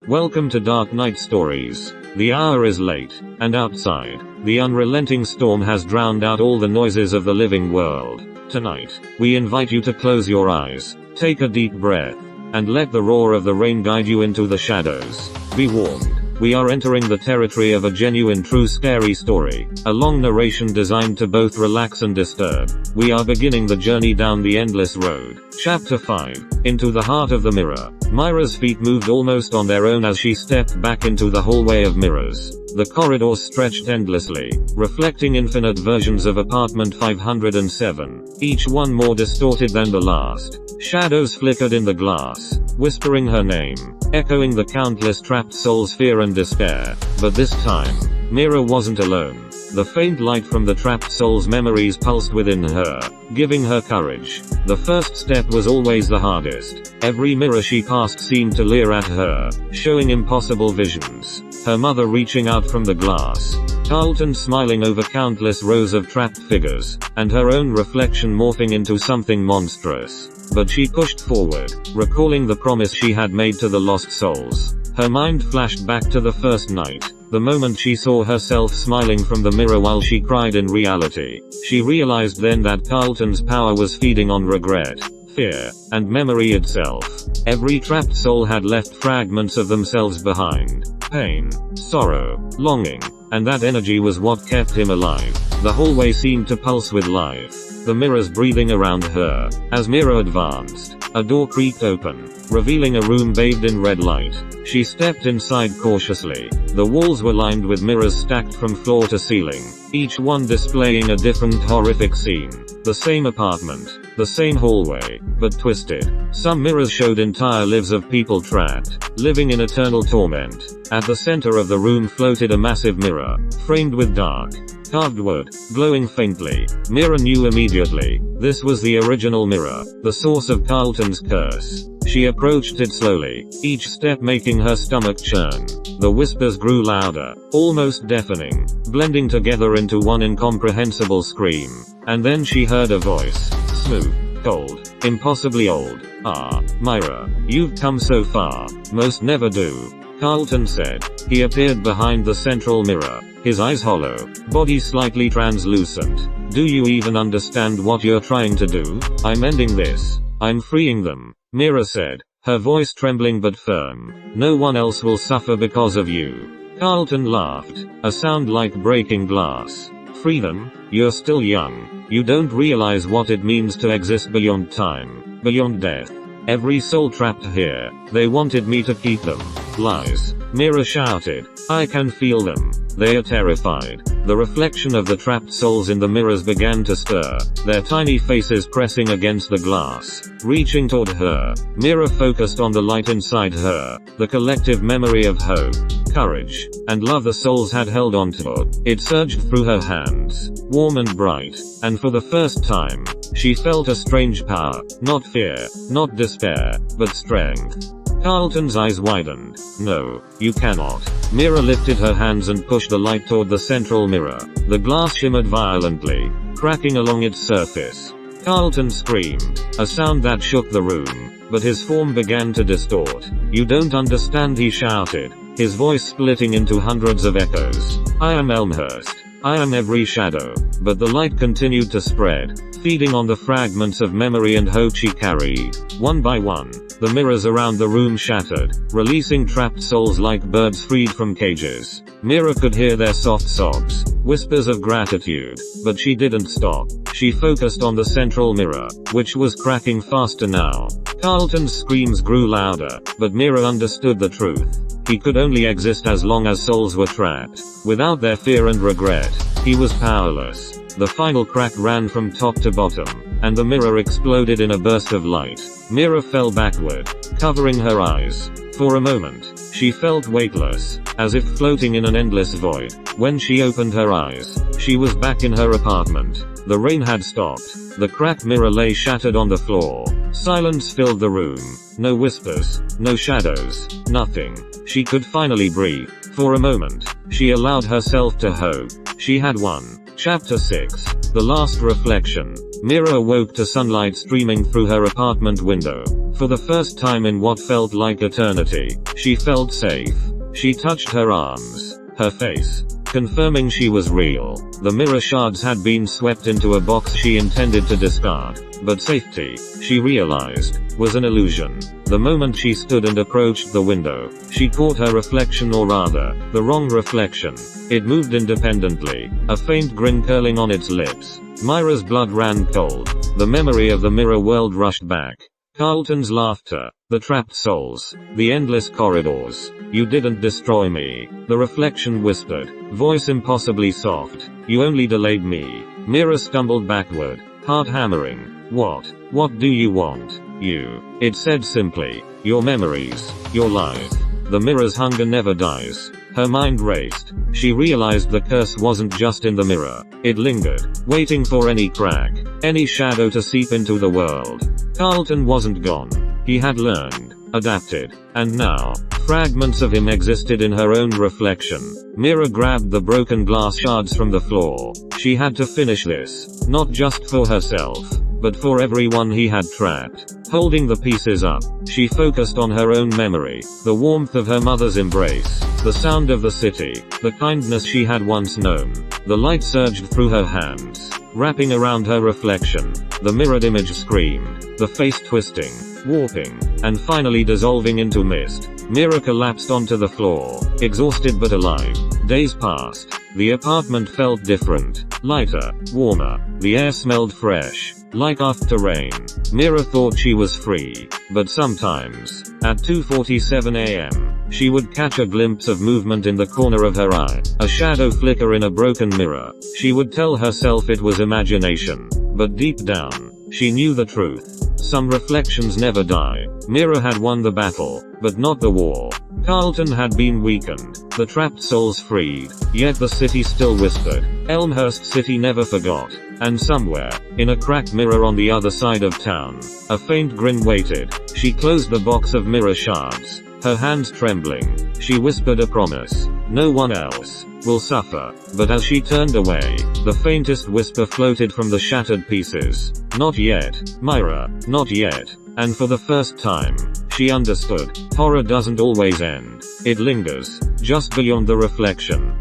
Welcome to Dark Night Stories. The hour is late, and outside, the unrelenting storm has drowned out all the noises of the living world. Tonight, we invite you to close your eyes, take a deep breath, and let the roar of the rain guide you into the shadows. Be warned. We are entering the territory of a genuine true scary story, a long narration designed to both relax and disturb. We are beginning the journey down the endless road. Chapter 5. Into the heart of the mirror. Myra's feet moved almost on their own as she stepped back into the hallway of mirrors. The corridors stretched endlessly, reflecting infinite versions of apartment 507, each one more distorted than the last. Shadows flickered in the glass, whispering her name, echoing the countless trapped souls' fear and despair. But this time, Mira wasn't alone. The faint light from the trapped soul's memories pulsed within her, giving her courage. The first step was always the hardest. Every mirror she passed seemed to leer at her, showing impossible visions. Her mother reaching out from the glass, Carlton smiling over countless rows of trapped figures, and her own reflection morphing into something monstrous. But she pushed forward, recalling the promise she had made to the lost souls. Her mind flashed back to the first night, the moment she saw herself smiling from the mirror while she cried in reality. She realized then that Carlton's power was feeding on regret, fear, and memory itself. Every trapped soul had left fragments of themselves behind. Pain, sorrow, longing, and that energy was what kept him alive. The hallway seemed to pulse with life, the mirrors breathing around her. As Mira advanced, a door creaked open, revealing a room bathed in red light. She stepped inside cautiously. The walls were lined with mirrors stacked from floor to ceiling, each one displaying a different horrific scene. The same apartment, the same hallway, but twisted. Some mirrors showed entire lives of people trapped, living in eternal torment. At the center of the room floated a massive mirror, framed with dark, carved wood, glowing faintly. Mira knew immediately. This was the original mirror, the source of Carlton's curse. She approached it slowly, each step making her stomach churn. The whispers grew louder, almost deafening, blending together into one incomprehensible scream. And then she heard a voice. Smooth, cold, impossibly old. Ah, Myra, you've come so far. Most never do, Carlton said. He appeared behind the central mirror, his eyes hollow, body slightly translucent. Do you even understand what you're trying to do? I'm ending this. I'm freeing them, Mira said, her voice trembling but firm. No one else will suffer because of you. Carlton laughed, a sound like breaking glass. Free them? You're still young. You don't realize what it means to exist beyond time, beyond death. Every soul trapped here, they wanted me to keep them. Lies, Mira shouted. I can feel them. They are terrified. The reflection of the trapped souls in the mirrors began to stir, their tiny faces pressing against the glass, reaching toward her. Mira focused on the light inside her, the collective memory of hope, courage, and love the souls had held onto. It surged through her hands, warm and bright, and for the first time, she felt a strange power, not fear, not despair, but strength. Carlton's eyes widened. No, you cannot. Mira lifted her hands and pushed the light toward the central mirror. The glass shimmered violently, cracking along its surface. Carlton screamed, a sound that shook the room, but his form began to distort. You don't understand, he shouted, his voice splitting into hundreds of echoes. I am Elmhurst. I am every shadow. But the light continued to spread, feeding on the fragments of memory and hope she carried. One by one, the mirrors around the room shattered, releasing trapped souls like birds freed from cages. Mira could hear their soft sobs, whispers of gratitude, but she didn't stop. She focused on the central mirror, which was cracking faster now. Carlton's screams grew louder, but Mira understood the truth. He could only exist as long as souls were trapped. Without their fear and regret, he was powerless. The final crack ran from top to bottom, and the mirror exploded in a burst of light. Mira fell backward, covering her eyes. For a moment, she felt weightless, as if floating in an endless void. When she opened her eyes, she was back in her apartment. The rain had stopped. The cracked mirror lay shattered on the floor. Silence filled the room. No whispers, no shadows, nothing. She could finally breathe. For a moment, she allowed herself to hope. She had won. Chapter 6. The Last Reflection. Mira awoke to sunlight streaming through her apartment window. For the first time in what felt like eternity, she felt safe. She touched her arms, her face, confirming she was real. The mirror shards had been swept into a box she intended to discard. But safety, she realized, was an illusion. The moment she stood and approached the window, she caught her reflection, or rather, the wrong reflection. It moved independently, a faint grin curling on its lips. Myra's blood ran cold. The memory of the mirror world rushed back. Carlton's laughter, the trapped souls, the endless corridors. "You didn't destroy me," the reflection whispered, voice impossibly soft. "You only delayed me." Mirror stumbled backward, heart hammering. What do you want? You. It said simply. Your memories, your life. The mirror's hunger never dies. Her mind raced. She realized the curse wasn't just in the mirror. It lingered, waiting for any crack, any shadow to seep into the world. Carlton wasn't gone. He had learned, adapted, and now, fragments of him existed in her own reflection. Mirror grabbed the broken glass shards from the floor. She had to finish this, not just for herself, but for everyone he had trapped. Holding the pieces up, she focused on her own memory, the warmth of her mother's embrace, the sound of the city, the kindness she had once known. The light surged through her hands, wrapping around her reflection. The mirrored image screamed, the face twisting, warping, and finally dissolving into mist. Mirror collapsed onto the floor, exhausted but alive. Days passed. The apartment felt different, lighter, warmer. The air smelled fresh, like after rain. Mirror thought she was free, but sometimes, at 2:47 a.m., she would catch a glimpse of movement in the corner of her eye, a shadow flicker in a broken mirror. She would tell herself it was imagination, but deep down, she knew the truth. Some reflections never die. Mirror had won the battle, but not the war. Carlton had been weakened, the trapped souls freed, yet the city still whispered. Elmhurst City never forgot. And somewhere, in a cracked mirror on the other side of town, a faint grin waited. She closed the box of mirror shards, her hands trembling. She whispered a promise. No one else will suffer. But as she turned away, the faintest whisper floated from the shattered pieces. Not yet, Myra, not yet. And for the first time, she understood. Horror doesn't always end. It lingers, just beyond the reflection.